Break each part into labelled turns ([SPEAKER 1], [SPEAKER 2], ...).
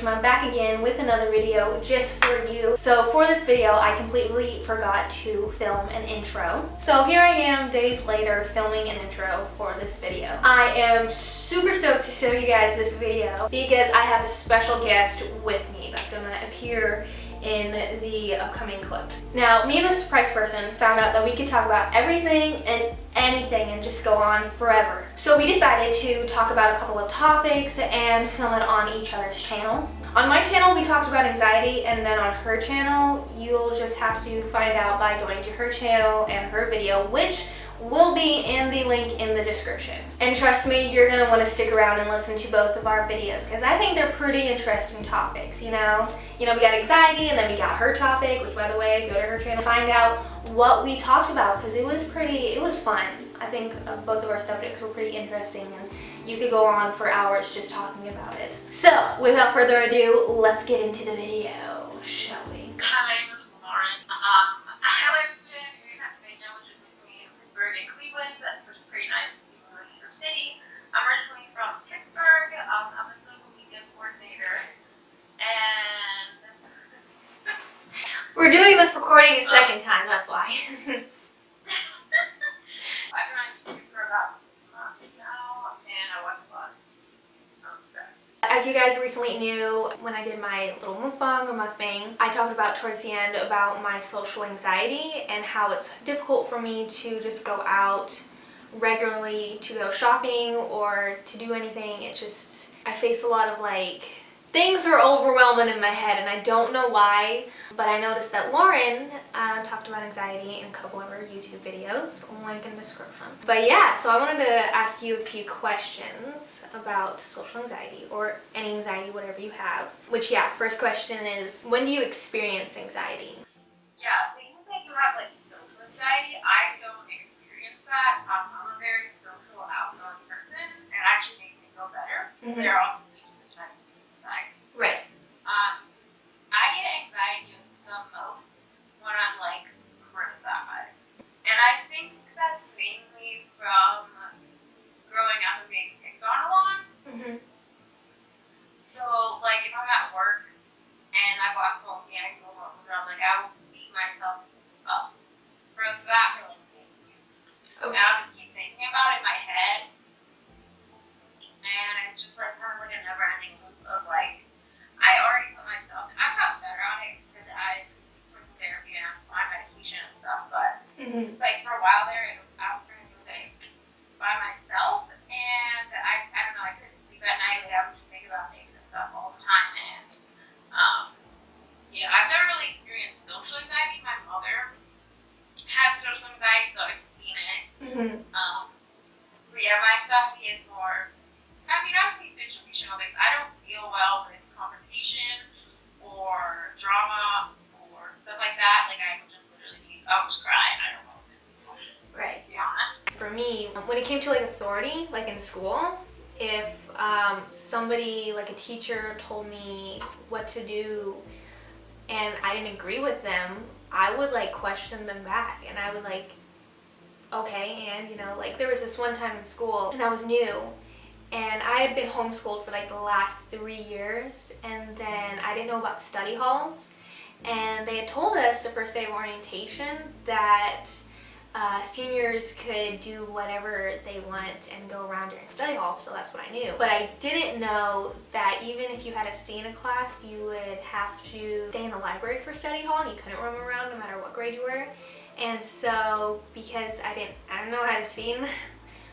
[SPEAKER 1] Karishma back again with another video just for you. So for this video, I completely forgot to film an intro. So here I am days later filming an intro for this video. I am super stoked to show you guys this video because I have a special guest with me that's gonna appear in the upcoming clips. Now, me and the surprise person found out that we could talk about everything and anything and just go on forever. So we decided to talk about a couple of topics and film it on each other's channel. On my channel, we talked about anxiety, and then on her channel, you'll just have to find out by going to her channel and her video, which will be in the link in the description. And trust me, you're gonna want to stick around and listen to both of our videos because I think they're pretty interesting topics, you know? We got anxiety, and then we got her topic, which, by the way, go to her channel, find out what we talked about because it was fun. I think both of our subjects were pretty interesting, and you could go on for hours just talking about it. So, without further ado, let's get into the video, shall we?
[SPEAKER 2] Hi, my name is Lauren. I live in Pennsylvania, which is between Pittsburgh and Cleveland, which is pretty nice. New York City. I'm originally from Pittsburgh. I'm a social media coordinator, and
[SPEAKER 1] we're doing this recording a second time, that's why.
[SPEAKER 2] I've been on YouTube for about a month now, and I watch a lot of stuff.
[SPEAKER 1] As you guys recently knew, when I did my little mukbang or mukbang, I talked about towards the end about my social anxiety and how it's difficult for me to just go out regularly to go shopping or to do anything. I face a lot of things are overwhelming in my head, and I don't know why, but I noticed that Lauren talked about anxiety in a couple of her YouTube videos, link in the description. But yeah, so I wanted to ask you a few questions about social anxiety or any anxiety, whatever you have. Which, yeah, first question is, when do you experience anxiety?
[SPEAKER 2] Yeah, things that you have social anxiety, I don't experience that. I'm a very social, outgoing person, and it actually makes me feel better.
[SPEAKER 1] Mm-hmm.
[SPEAKER 2] There are also things that anxiety.
[SPEAKER 1] Right.
[SPEAKER 2] I get anxiety the most when I'm criticized, and I think that's mainly from growing up and being picked on a lot.
[SPEAKER 1] Mm-hmm.
[SPEAKER 2] So if I'm at work and my boss told me I go home, I will beat myself up for that really thing.
[SPEAKER 1] Okay.
[SPEAKER 2] And I'll just keep thinking about it in my head, and it's just kind of a never-ending loop of I already put myself, and I've gotten better on it because I went to therapy and I'm on medication and stuff, but
[SPEAKER 1] Mm-hmm.
[SPEAKER 2] for a while there, I was trying to do things by myself, and I don't know, I couldn't sleep at night. I would just think about things and stuff all the time, and I've never really experienced social anxiety. My mother has social anxiety, so I've seen it.
[SPEAKER 1] Mm-hmm.
[SPEAKER 2] But yeah, my stuff is more, I would say situational things. I don't deal well with confrontation or drama or stuff like that. I would just literally I was crying. I don't know.
[SPEAKER 1] Right.
[SPEAKER 2] To be honest.
[SPEAKER 1] For me, when it came to authority, in school, if somebody, a teacher, told me what to do and I didn't agree with them, I would question them back, and I would okay, and there was this one time in school and I was new, and I had been homeschooled for the last 3 years, and then I didn't know about study halls, and they had told us the first day of orientation that seniors could do whatever they want and go around during study hall, so that's what I knew. But I didn't know that even if you had a C in a class, you would have to stay in the library for study hall, and you couldn't roam around no matter what grade you were. And so, because I didn't know how to sing,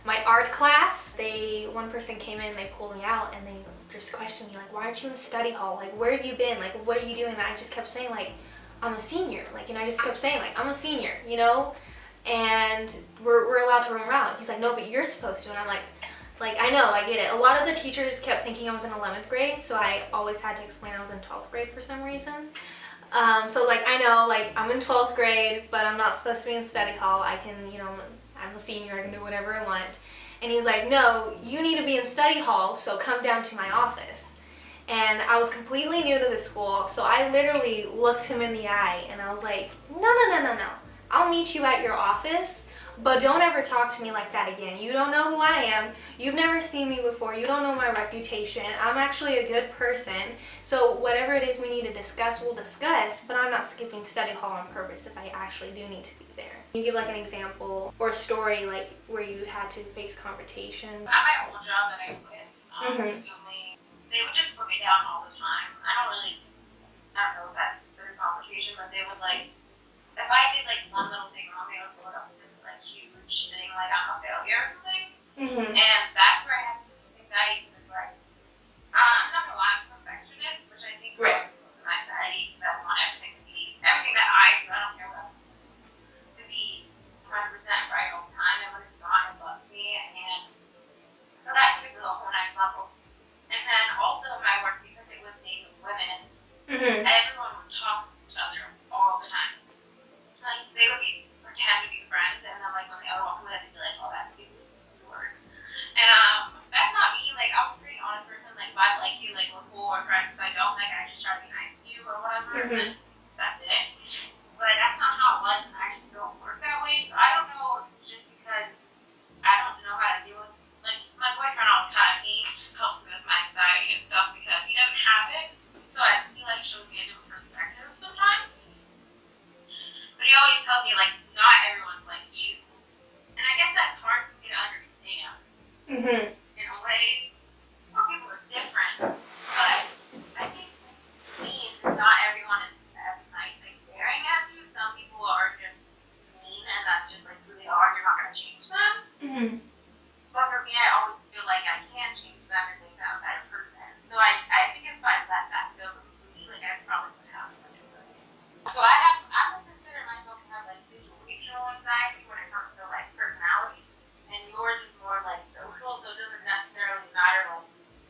[SPEAKER 1] my art class, one person came in, they pulled me out, and they just questioned me, why aren't you in study hall? Where have you been? What are you doing? And I just kept saying, I'm a senior. I just kept saying, I'm a senior, and we're allowed to roam around. He's like, no, but you're supposed to. And I'm like, I know, I get it. A lot of the teachers kept thinking I was in 11th grade, so I always had to explain I was in 12th grade for some reason. So I was I know, I'm in 12th grade, but I'm not supposed to be in study hall. I can, I'm a senior, I can do whatever I want. And he was like, no, you need to be in study hall, so come down to my office. And I was completely new to the school, so I literally looked him in the eye, and I was like, no. I'll meet you at your office, But don't ever talk to me like that again. You don't know who I am. You've never seen me before. You don't know my reputation. I'm actually a good person. So whatever it is we need to discuss, we'll discuss. But I'm not skipping study hall on purpose if I actually do need to be there. You give like an example or a story like where you had to face confrontation.
[SPEAKER 2] At my old job that I quit, recently, they would just put me down all the time. I don't know if that's their conversation, but they would like, if I did like one little thing wrong, they would pull it up as this like huge thing, like I'm a failure or something. And that's where I had anxiety. Because like, I'm not gonna lie, I'm a perfectionist, which I think
[SPEAKER 1] Right.
[SPEAKER 2] is my anxiety. Because I want everything that I do, I don't care what, to be 100% right all the time. And when it's not, it bugs me. And so that took it to the whole next level. And then also my work, because it was Native women, everyone would talk to each other all the time. Like, they would pretend to be friends, and then, like, when the other one would, they'd be like, oh, that's the word. And, that's not me. Like, I'm a pretty honest person. Like, if I like you, like, we're cool, we're friends. If I don't, like, I just try to be nice to you or whatever, and that's it. But that's not how it was, and I just don't work that way. So I don't know, just because I don't know how to deal with, like, my boyfriend all the time, he helps me with my anxiety and stuff because he doesn't have it. So I feel like shows me a different perspective sometimes. But he always tells me, like, not everyone's like you. And I guess that's hard for me to understand. In a way, some people are different. But I think means not everyone is as nice and caring as you. Some people are just mean, and that's just, like, who they are. You're not going to change them. But for me, I always feel like I can change them and make them a better person. So I think if I let that go completely, like, I probably would have much of it. So I would consider myself to have, like, situational anxiety when it comes to, like, personality. And yours is more, like, social, so it doesn't necessarily matter, like,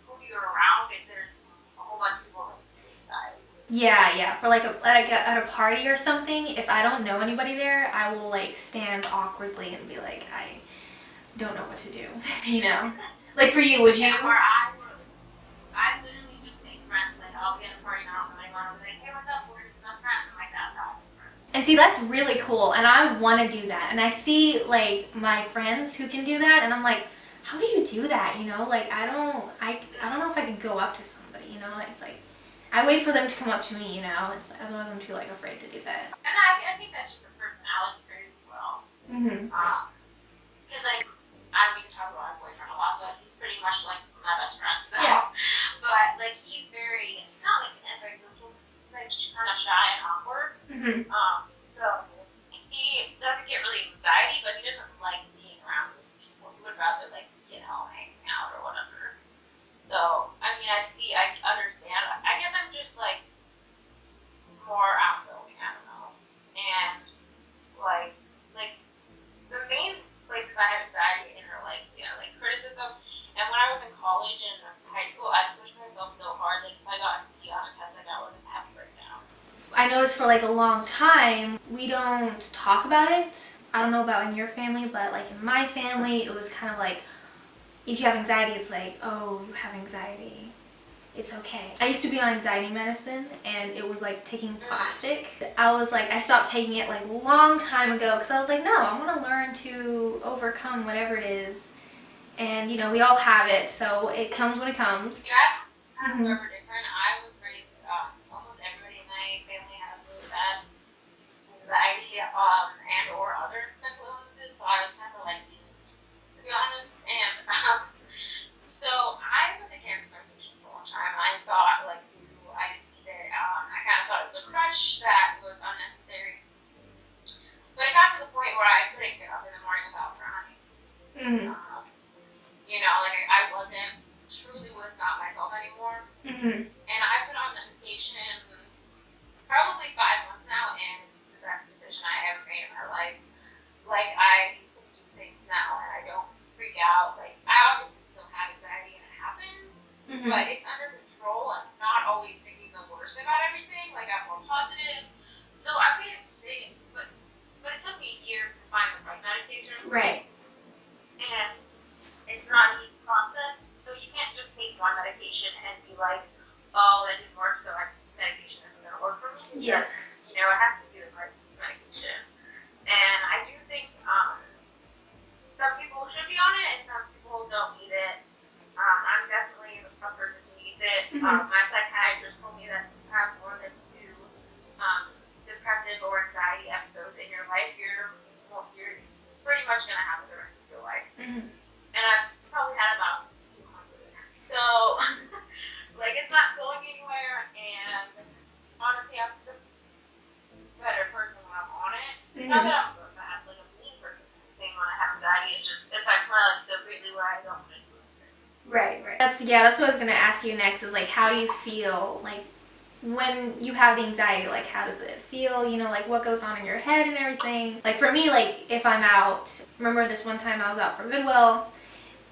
[SPEAKER 2] who you're around if there's a whole bunch of people with anxiety.
[SPEAKER 1] Yeah. For like at a party or something, if I don't know anybody there, I will like stand awkwardly and be like, I don't know what to do. You know? Like for you, would you?
[SPEAKER 2] Where I literally just make friends. Like, I'll be at a party and I don't know anyone. I'll be like, hey, what's up? We're just best friends. And like, that's how I'm friends.
[SPEAKER 1] And see, that's really cool, and I want to do that. And I see like my friends who can do that, and I'm like, how do you do that? You know, like I don't know if I could go up to somebody. You know, it's like I wait for them to come up to me. You know, it's like, otherwise I'm too like afraid to do that.
[SPEAKER 2] And I think that's just a personality trait as well. Because like, I don't even talk about my boyfriend a lot, but he's pretty much like my best friend. So,
[SPEAKER 1] Yeah.
[SPEAKER 2] But like, he's very, it's not like antisocial, he's like just kind of shy and awkward. So he doesn't get really anxiety, but he doesn't like being around those people. He would rather like, you know, hang out or whatever. So I mean, I understand. I guess I'm just like more outgoing. I don't know, and like the main places I have anxiety in are like, you know, like criticism. And when I was in college and high school, I pushed myself so hard that if I got a C on a test, like I wasn't happy right now.
[SPEAKER 1] I noticed for like a long time, we don't talk about it. I don't know about in your family, but like in my family, it was kind of like, if you have anxiety, it's like, oh, you have anxiety. It's okay. I used to be on anxiety medicine, and it was like taking plastic. I was like, I stopped taking it like a long time ago because I was like, no, I want to learn to overcome whatever it is. And you know, we all have it, so it comes when it comes.
[SPEAKER 2] Yeah, I'm super different. I was raised, almost everybody in my family has really bad anxiety and or other mental illnesses, so I was kind of like, to be honest. And so I was a cancer patient for a long time. I thought, like you, I didn't need it. I kind of thought it was a crutch that was unnecessary. But it got to the point where I couldn't get up in the morning without crying. You know, like I truly was not myself anymore. And I put on medication probably 5 months now, and it's the best decision I ever made in my life. Like, I do things now, and I don't freak out. Like, I obviously still have anxiety, and it happens, but it's under control. I'm not always thinking the worst about everything. Like, I'm more positive. So I wouldn't say, but it took me years to find the right medication.
[SPEAKER 1] Right.
[SPEAKER 2] And it's not an easy process, so you can't just take one medication and be like, oh, that didn't work, so medication isn't going to work for me.
[SPEAKER 1] Yeah.
[SPEAKER 2] You know, it has to be the right medication. And I do think don't need it. I'm definitely a person who needs it. My psychiatrist told me that if you have more than 2 depressive or anxiety episodes in your life, you're pretty much going to have it the rest of your life. And I've probably had about 200. So, like, it's not going anywhere, and honestly, I'm just a better person when I'm on it. Not that I'm so fast, like, a mean person thing when I have anxiety. It affects my life so greatly where I don't want to do it.
[SPEAKER 1] Right. That's what I was gonna ask you next. Is like, how do you feel like when you have the anxiety? Like, how does it feel? You know, like what goes on in your head and everything. Like for me, like if I'm out. Remember this one time I was out for Goodwill,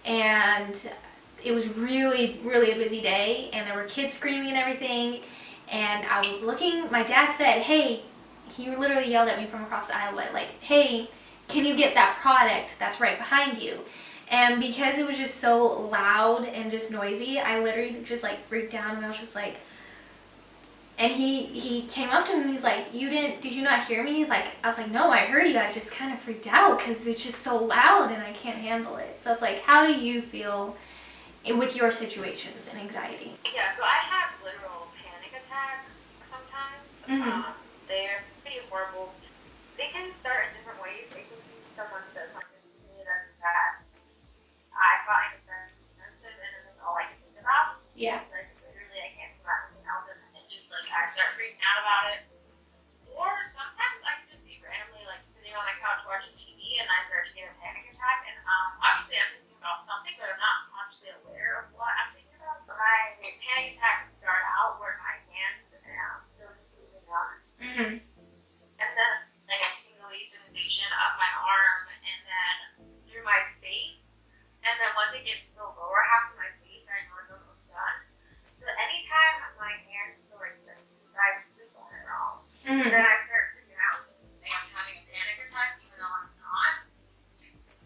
[SPEAKER 1] and it was really, really a busy day, and there were kids screaming and everything. And I was looking. My dad said, "Hey," he literally yelled at me from across the aisle, like, "Hey, can you get that product that's right behind you?" And because it was just so loud and just noisy, I literally just like freaked out, and I was just like, and he came up to me and he's like, did you not hear me? He's like, I was like, no, I heard you. I just kind of freaked out because it's just so loud and I can't handle it. So it's like, how do you feel with your situations and anxiety?
[SPEAKER 2] Yeah, so I have literal panic attacks sometimes. They're pretty horrible. They can start in different ways. They can be someone says something to me that I find offensive, and it's all I can think about.
[SPEAKER 1] Yeah.
[SPEAKER 2] Like, literally, I can't think about anything else, and it just, like, I start freaking out about it. Or sometimes I can just be randomly, like, sitting on the couch watching TV, and I start to get a panic attack, and obviously I'm thinking about something, but I'm not consciously aware of what I'm thinking about. So my panic attacks start out where my hands feel completely numb. And then, like, a tingly sensation up my arm, and then through my face. And then once it gets to the lower half of my face, I know it's almost done. So anytime my hands feel like this, I sleep on it wrong. And then I start freaking out. Like I'm having a panic attack, even though I'm not.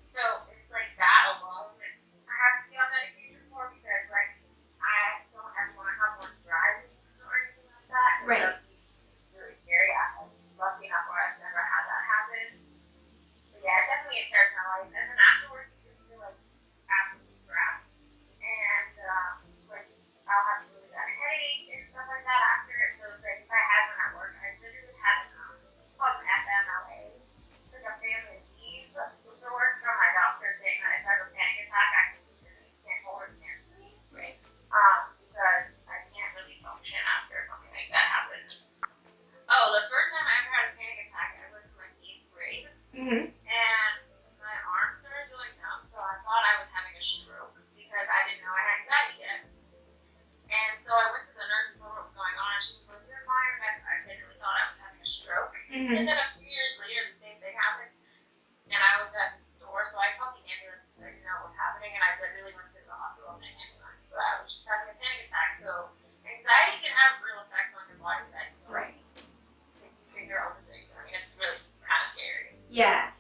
[SPEAKER 2] So it's like that alone. I have to be on medication for because, like, I don't ever want to have one driving or anything like that.
[SPEAKER 1] Right.
[SPEAKER 2] It's really scary. I'm lucky enough where I've never had that happen. But yeah, it definitely impairs my life. And then afterwards, you just feel like absolute crap. And like I'll have really bad headache and stuff like that after. So it's like if I had one at work, I literally had called an FMLA, like a family leave for work from my doctor saying that if I have a panic attack, I can't hold or can't sleep.
[SPEAKER 1] Right.
[SPEAKER 2] Because I can't really function after something like that happens. Oh, the first time I ever had a panic attack, I was in like 8th grade. And my arm started going numb, so I thought I was having a stroke because I didn't know I had anxiety yet. And so I went to the nurse and told her what was going on, and she was like, "You're fine." I genuinely thought I was having a stroke. And then a few years later, the same thing happened, and I was at the store, so I called the ambulance because I didn't know what was happening, and I literally went to the hospital in an ambulance. So I was just having a panic attack. So anxiety can have real effects on your body that you
[SPEAKER 1] Right.
[SPEAKER 2] figure out the things. I mean, it's really kind of scary.
[SPEAKER 1] Yeah.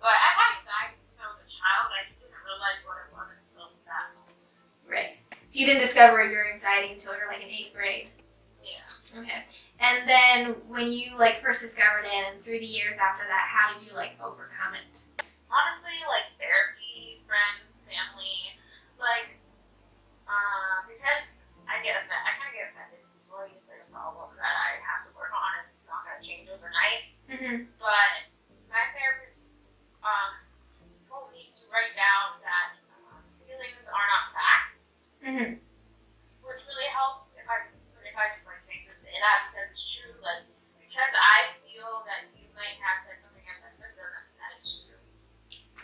[SPEAKER 2] But I had anxiety since I was a child. I just didn't realize what it was until that moment.
[SPEAKER 1] Right. So you didn't discover your anxiety until you're like in 8th grade.
[SPEAKER 2] Yeah.
[SPEAKER 1] Okay. And then when you like first discovered it, and through the years after that, how did you like overcome it?
[SPEAKER 2] Honestly, like therapy, friends, family, like, because I kind of get offended easily. It's like a problem that I have to work on, and it's not going to change overnight. But my therapist told me to write down that feelings are not facts, which really helps if I just like take this in because it's true. Like, because I feel that you might have said something offensive doesn't mean that it's true.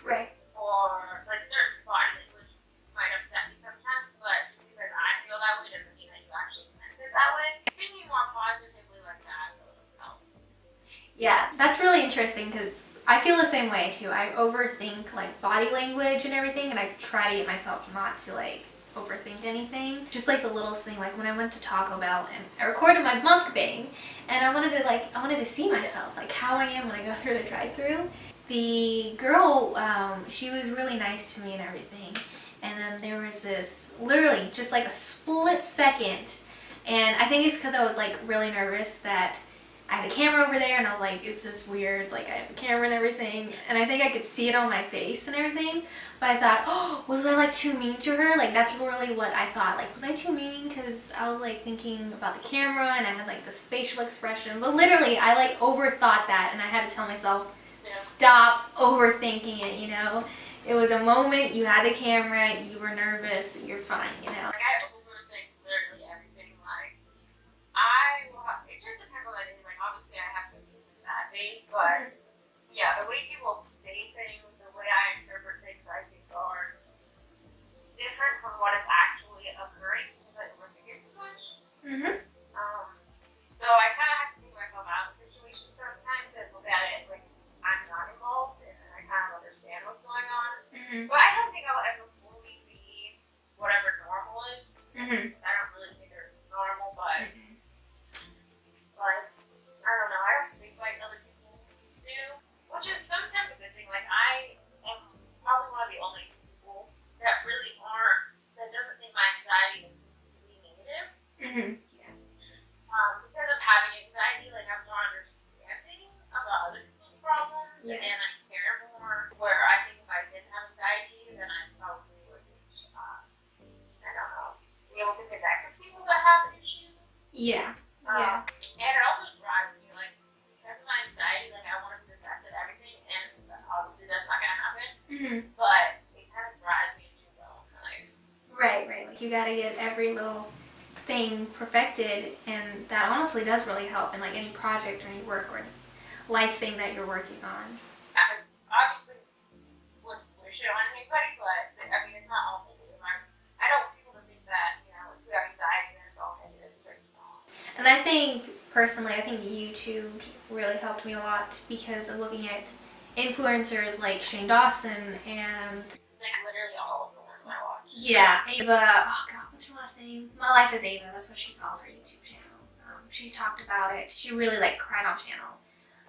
[SPEAKER 1] Right.
[SPEAKER 2] Or like certain body language might upset me sometimes, but because I feel that way doesn't mean that you actually meant it that way. Thinking more positively like that helps.
[SPEAKER 1] Yeah, that's really interesting because I feel the same way too. I overthink like body language and everything, and I try to get myself not to like overthink anything. Just like the littlest thing, like when I went to Taco Bell and I recorded my mukbang, and I wanted to see myself, like how I am when I go through the drive-thru. The girl, she was really nice to me and everything, and then there was this literally just like a split second, and I think it's because I was like really nervous that I had a camera over there, and I was like, is this weird? Like, I have a camera and everything, and I think I could see it on my face and everything, but I thought, oh, was I like too mean to her? Like, that's really what I thought. Like, was I too mean? Because I was like thinking about the camera, and I had like this facial expression, but literally I like overthought that, and I had to tell myself, stop overthinking it, you know? It was a moment, you had the camera, you were nervous, you're fine, you know?
[SPEAKER 2] Like, I overthink literally everything. Like, it just depends on the day. Like, obviously, I have to be in that phase, but yeah, the way people say things, the way I interpret things, I think are different from what is actually occurring because I overthink it too much. So I kind of have to take myself out of the situation sometimes and look at it like I'm not involved and I kind of understand what's going on. But I don't think I'll ever fully be whatever normal is. I don't really think there's normal, but like, I don't know. I don't think like other people do, which is sometimes a good thing. Like, I am probably one of the only people that really that doesn't think my anxiety is really negative. Because of having anxiety, like, I'm more understanding about other people's problems, and I care more. Where I think if I didn't have anxiety, then I probably would, I don't know, be able to connect with people that have issues. And it also drives me, like, because of my anxiety, like, I want to be the best at everything, and obviously that's not going to happen. But it kind of drives me to go, like.
[SPEAKER 1] Right. Like, you gotta get every little thing perfected, and that honestly does really help in like any project or any work or life thing that you're working on.
[SPEAKER 2] I obviously wouldn't wish it on anybody, but I mean, it's not all negative. I don't want people to think that, you know, if you have anxiety, then it's all negative. It's not.
[SPEAKER 1] And I think, personally, I think YouTube really helped me a lot because of looking at influencers like Shane Dawson and
[SPEAKER 2] Like, literally all of the ones I watch.
[SPEAKER 1] Ava, oh god, what's her last name? My Life is Ava, that's what she calls her YouTube channel. She's talked about it. She really like cried on channel.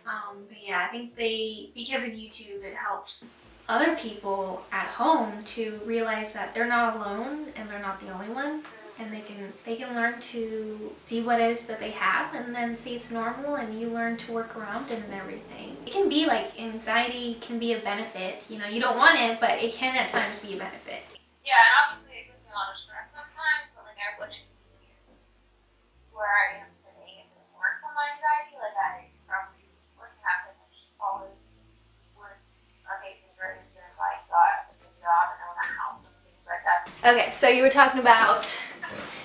[SPEAKER 1] But yeah, I think because of YouTube, it helps other people at home to realize that they're not alone and they're not the only one, and they can learn to see what it is that they have and then see it's normal, and you learn to work around it and everything. It can be like anxiety can be a benefit, you know, you don't want it, but it can at times be a benefit.
[SPEAKER 2] Yeah, and obviously it gives me a lot of stress sometimes, but like I wouldn't be where I am today if it weren't for my anxiety. Like, I probably wouldn't have finished college with amazing grades and like got a good job and own a house and things like that.
[SPEAKER 1] Okay, so you were talking about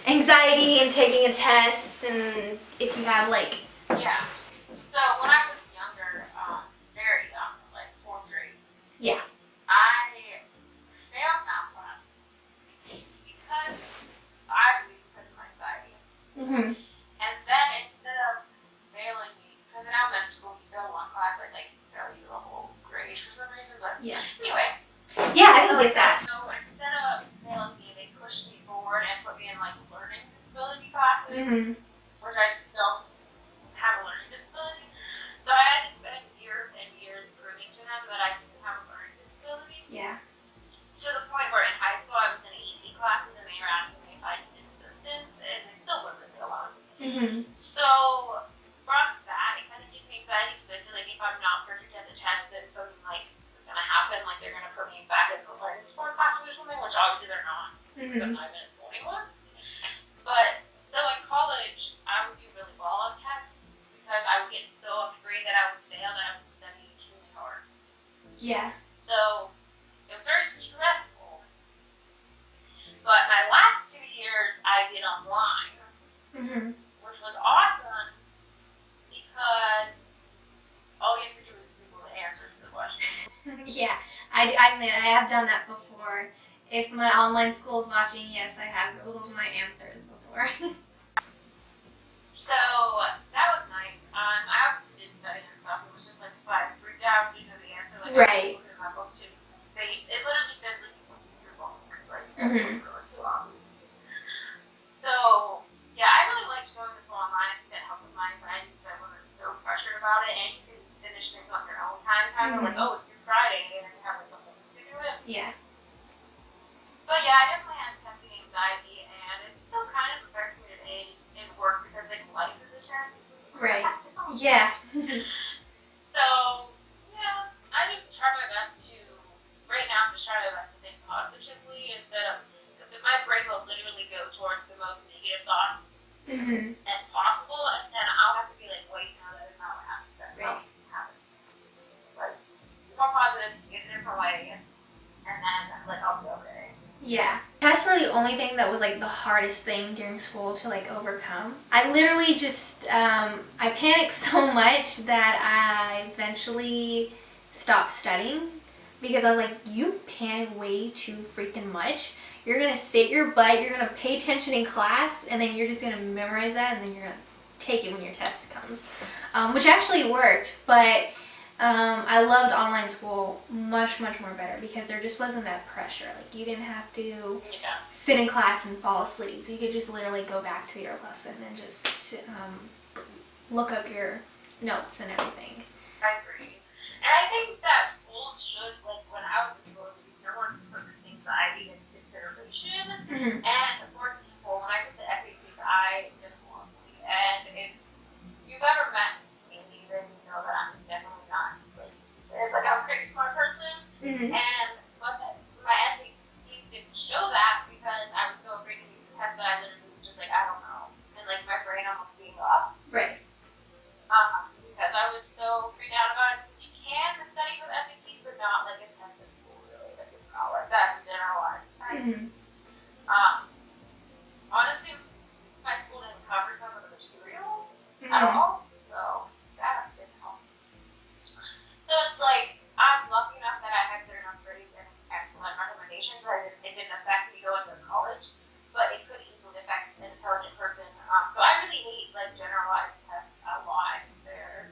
[SPEAKER 1] anxiety and taking a test, and if you have like...
[SPEAKER 2] Yeah. So when I was younger, very young, like 4th grade, I failed math class because I believe because of my anxiety. And then instead of failing me, because in elementary school you fail one class, like fail you the whole grade for some reason. But anyway.
[SPEAKER 1] Yeah, I can get that.
[SPEAKER 2] So instead of failing me, they pushed me forward and put me in like learning disability classes, which I don't have a learning disability. So I had to spend years and years proving to them that I didn't have a learning disability. To the point where in high school I was in AP classes and they were asking me if I needed assistance, and they still wouldn't allow me. So from that, it kind of gives me anxiety because I feel like if I'm not perfect at the test, then something like is going to happen. Like, they're going to put me back in the learning support class or something, which obviously they're not. Because I'm not even in school anymore. But so in college, I would do really well on tests because I would get so afraid that I would fail that I would study extremely hard. So it was very stressful. But my last 2 years, I did online, which was awesome because all you have to do is Google the answers to the question.
[SPEAKER 1] I admit I have done that before. If my online school is watching, yes, I have Googled my answers before.
[SPEAKER 2] So that was nice. I obviously didn't study and stuff. It was just like if I freaked out due to the answer, like I looked in my book too. It literally says like you can use your book, like too long. So yeah, I really liked going to school online. I think that helped with my anxiety because I wasn't so pressured about it, and you can finish things on your own time. Kind of like, oh, it's your Friday, and then you have like something to do it. But yeah, I definitely had testing anxiety, and it still kind of affects me today in work because like life is a challenge.
[SPEAKER 1] Yeah.
[SPEAKER 2] So, yeah, I just try my best to, right now I'm just trying my best to think positively instead of, because my brain will literally go towards the most negative thoughts as possible, and then I'll have to be like, wait, no, that is not what happened. That's not what happened. Like, be more positive, get a different way, and then, like, I'll be okay.
[SPEAKER 1] Yeah. Tests were the only thing that was like the hardest thing during school to like overcome. I literally just, I panicked so much that I eventually stopped studying because I was like, you panic way too freaking much. You're gonna sit your butt, you're gonna pay attention in class, and then you're just gonna memorize that, and then you're gonna take it when your test comes. Which actually worked, but I loved online school much more better because there just wasn't that pressure. Like you didn't have to sit in class and fall asleep. You could just literally go back to your lesson and just look up your notes and everything.
[SPEAKER 2] I agree. And I think that schools should, like when I was in school, there were certain anxiety and consideration. And for example, when I took the SATs, I did horribly. And if you've ever met me, then you know that I'm definitely not like, it's like I'm a pretty smart person. And but my SATs didn't show that because I was so afraid to take the test that I literally was just like, I don't know. And like my brain almost gave up.
[SPEAKER 1] Right.
[SPEAKER 2] Because I was so freaked out about it. You can study with SATs, but not like a test in school, really. Like it's not like that in general. Honestly, my school didn't cover some of the material at all, so that didn't help. So it's like I'm lucky enough that I had good enough grades and excellent recommendations that it didn't affect me going to college, but it could easily affect an intelligent person. So I really hate like generalized tests a lot. They're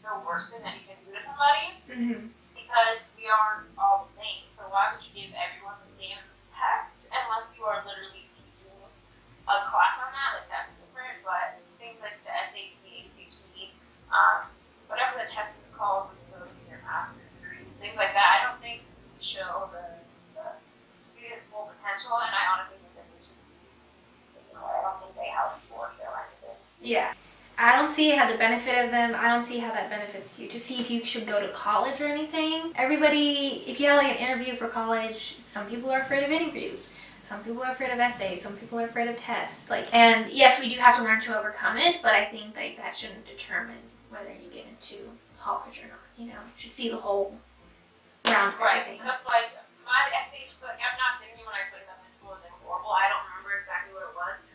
[SPEAKER 2] the worst thing that you can do to somebody because we aren't all the same. So why would you give everyone the same test unless you are literally teaching a class on that? Like that's different. But things like the SAT, ACT, whatever the test is called, when you go to your master's degree, things like that. I don't think show the student's full potential, and I honestly think that they should be taken away. I don't think they help or show anything.
[SPEAKER 1] Yeah. I don't see how the benefit of them, I don't see how that benefits you. To see if you should go to college or anything. Everybody, if you have like an interview for college, some people are afraid of interviews. Some people are afraid of essays. Some people are afraid of tests. Like, and yes, we do have to learn to overcome it, but I think like that shouldn't determine whether you get into college or not. You know, you should see the whole round of everything.
[SPEAKER 2] That's like my essays. Like I'm not thinking when I say that my school was like horrible. I don't remember exactly what it was,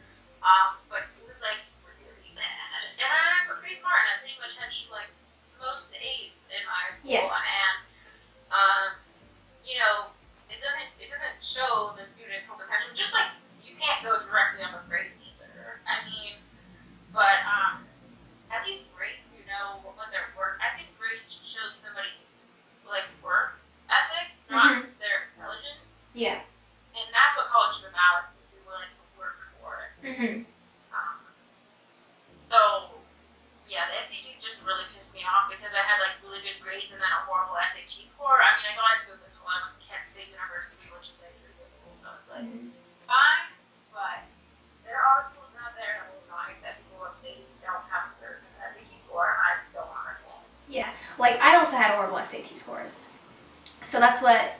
[SPEAKER 2] but it was like really bad. And I'm pretty smart, and I pretty much had like most A's in my school. And you know, it doesn't show the student's full potential. Just like you can't go directly on the grades either. I mean, but at least grades, you know what their work. I think grades shows somebody's like work ethic, not their intelligence.
[SPEAKER 1] Yeah.
[SPEAKER 2] And that's what college is about. Is you're willing to work for it. So yeah, the SATs just really pissed me off because I had like really good grades and then a horrible SAT score. I mean, I got into a good school. I went to Kent State University, which is like really difficult. So it's like fine, but there are schools out there that will not accept people if they don't have a certain SAT score, and I don't understand.
[SPEAKER 1] Yeah, like I also had horrible SAT scores. So that's what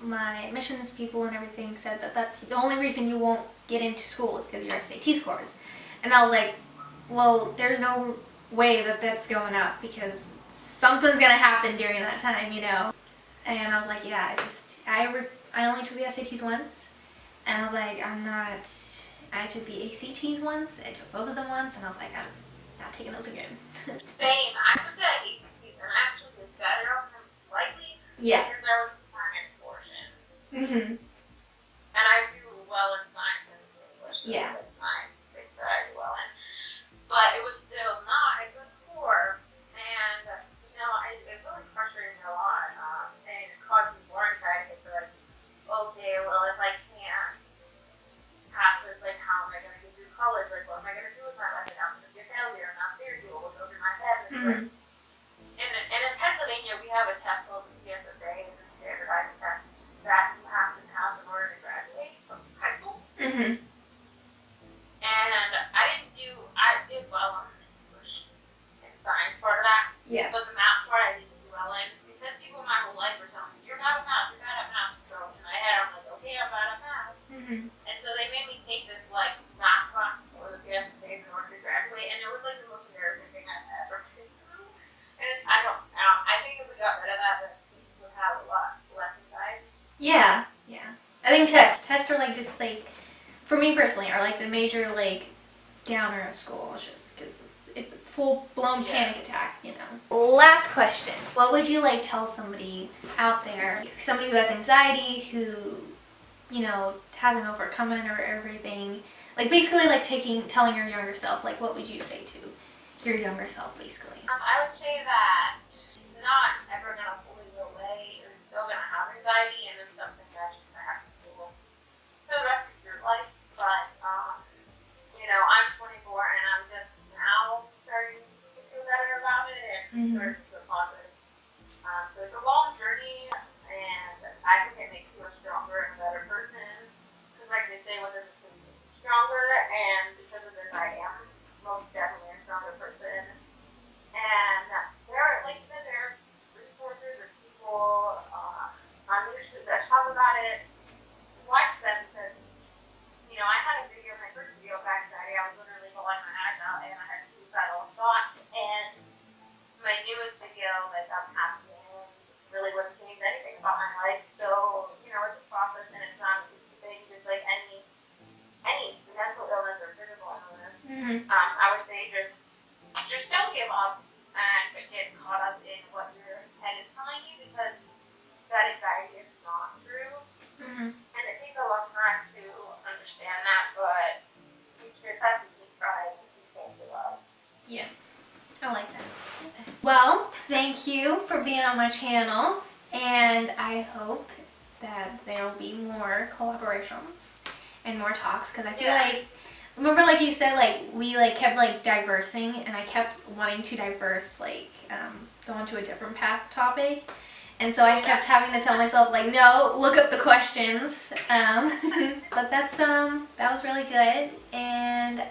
[SPEAKER 1] my admissions people and everything said, that's the only reason you won't get into school is because of your SAT scores. And I was like, well, there's no way that that's going up because something's gonna happen during that time, you know. And I was like, yeah, I only took the SATs once, and I was like, I took the ACTs once, I took both of them once, and I was like, I'm not taking those again.
[SPEAKER 2] Same. I took the ACTs, and I actually did better on them slightly.
[SPEAKER 1] Yeah.
[SPEAKER 2] Because there was a science portion.
[SPEAKER 1] And
[SPEAKER 2] I do well in science and English.
[SPEAKER 1] Yeah.
[SPEAKER 2] Science, things that I do well in. But it was still not a good score. And, you know, it really frustrated me a lot. And it caused me more anxiety. It's like, okay, well, if I can't pass this, like, how am I going to get through college? Like, what am I going to do with my life? Like, I'm going to be a failure. I'm not there. What goes in my head? And in Pennsylvania, we have a test called the PSSA, it's a standardized test that you have to pass
[SPEAKER 1] Yeah, yeah. I think tests are like just like, for me personally, are like the major like downer of school, just because it's a full-blown panic attack, you know. Last question. What would you like tell somebody out there, somebody who has anxiety, who, you know, hasn't overcome it or everything, like basically like telling your younger self, like what would you say to your younger self basically?
[SPEAKER 2] I would say that it's not ever going to fully go away. You're still going to have anxiety, and it's something that you're going to have to deal with for the rest of your life. But, you know, I'm 24 and I'm just now starting to feel better about it and starting to feel positive. So it's a long journey, and I think it makes you a stronger and better person. Because like they say, what does it make you stronger? And because of this, I am most definitely a stronger person. And there are, like you said, there are resources or people on leadership that talk about it. Watch them because, you know, I had a video, my first video back that day, I was literally bawling my eyes out and I had suicidal thoughts. And my newest video, like I'm happy and really wouldn't change anything about my life. So, you know, it's a process and it's not an easy thing, just like any mental illness or physical illness. I would say just don't give up and get caught up in what your head is telling you, because that anxiety is not true. And it takes a long time to understand that, but you just have to keep trying to keep saying you love.
[SPEAKER 1] Yeah, I like that. Well, thank you for being on my channel, and I hope that there will be more collaborations and more talks, because I feel like, remember like you said, like we like kept like diversing, and I kept wanting to diverse, like go into a different path topic, and so I kept having to tell myself like, no, look up the questions. But that's that was really good, and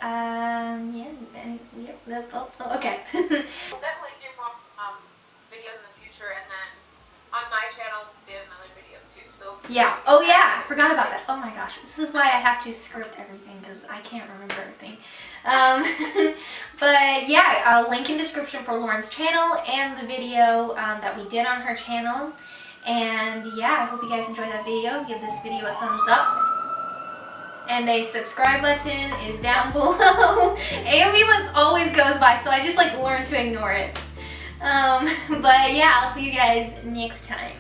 [SPEAKER 1] that's all. Oh, okay.
[SPEAKER 2] We'll definitely do more videos in the future, and then on my channel we did another video too. So
[SPEAKER 1] yeah. Oh yeah, I forgot about that. Oh my gosh, this is why I have to script everything, because I can't remember everything. But yeah, I'll link in description for Lauren's channel and the video that we did on her channel. And yeah, I hope you guys enjoyed that video. Give this video a thumbs up. And a subscribe button is down below. Ambulance always goes by, so I just like learned to ignore it. But yeah, I'll see you guys next time.